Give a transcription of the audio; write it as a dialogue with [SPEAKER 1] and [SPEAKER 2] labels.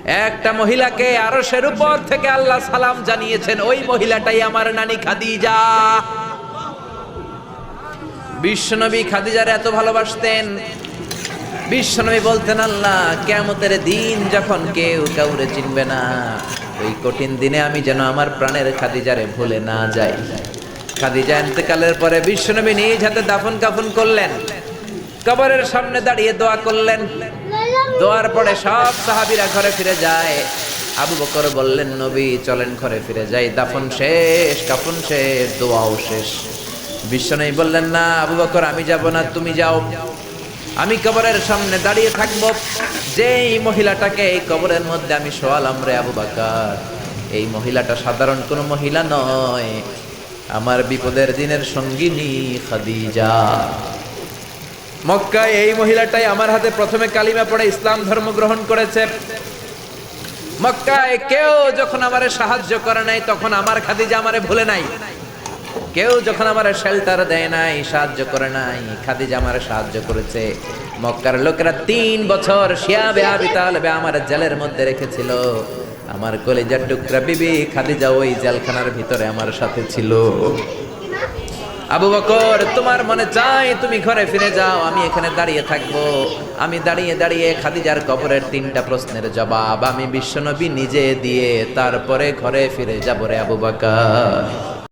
[SPEAKER 1] একটা মহিলাকে আরশের উপর থেকে আল্লাহ সালাম জানিয়েছেন, ওই মহিলাটাই আমার নানি খাদিজা। বিশ্বনবী খাদিজার এত ভালোবাসতেন, বিশ্বনবী বলতেন, আল্লাহ কিয়ামতের দিন যখন কেউ কাউরে চিনবে না, ওই কঠিন দিনে আমি যেন আমার প্রাণের খাদিজারে ভুলে না যাই। খাদিজা ইন্তেকালের পরে বিশ্বনবী নিজ হাতে দাফন কাফন করলেন, কবরের সামনে দাঁড়িয়ে দোয়া করলেন। দোয়ার পরে সব সাহাবীরা ঘরে ফিরে যায়। আবু বকর বললেন, নবী চলেন ঘরে ফিরে যাই, দাফন শেষ, কাফন শেষ, দোয়াও শেষ। বিশ্বনবী বললেন, না আবু বকর, আমি যাব না, তুমি যাও, আমি কবরের সামনে দাঁড়িয়ে থাকবো। যেই মহিলাটাকে এই কবরের মধ্যে আমি শোয়ালাম রে আবু বকর, এই মহিলাটা সাধারণ কোনো মহিলা নয়, আমার বিপদের দিনের সঙ্গিনী খাদিজা। মক্কায় এই মহিলাটাই আমার হাতে প্রথমে কালিমা পড়ে ইসলাম ধর্ম গ্রহণ করেছে। মক্কায় কেউ যখন আমারে সাহায্য করে নাই, তখন আমার খাদিজা আমারে ভুলে নাই। কেউ যখন আমার শেল্টার দেয় নাই, সাহায্য করে নাই, খাদিজা আমারে সাহায্য করেছে। মক্কার লোকেরা 3 বছর শিয়াবে আবি তালেবে আমার জেলের মধ্যে রেখেছিল। আমার কলিজার টুকরা বিবি খাদিজা ওই জেলখানার ভিতরে আমার সাথে ছিল। আবু বকর, তোমার মনে চাই তুমি ঘরে ফিরে যাও, আমি এখানে দাঁড়িয়ে থাকবো। আমি দাঁড়িয়ে দাঁড়িয়ে খাদিজার কবরের 3টা প্রশ্নের জবাব আমি বিশ্বনবী নিজে দিয়ে তারপরে ঘরে ফিরে যাবো রে আবু বকর।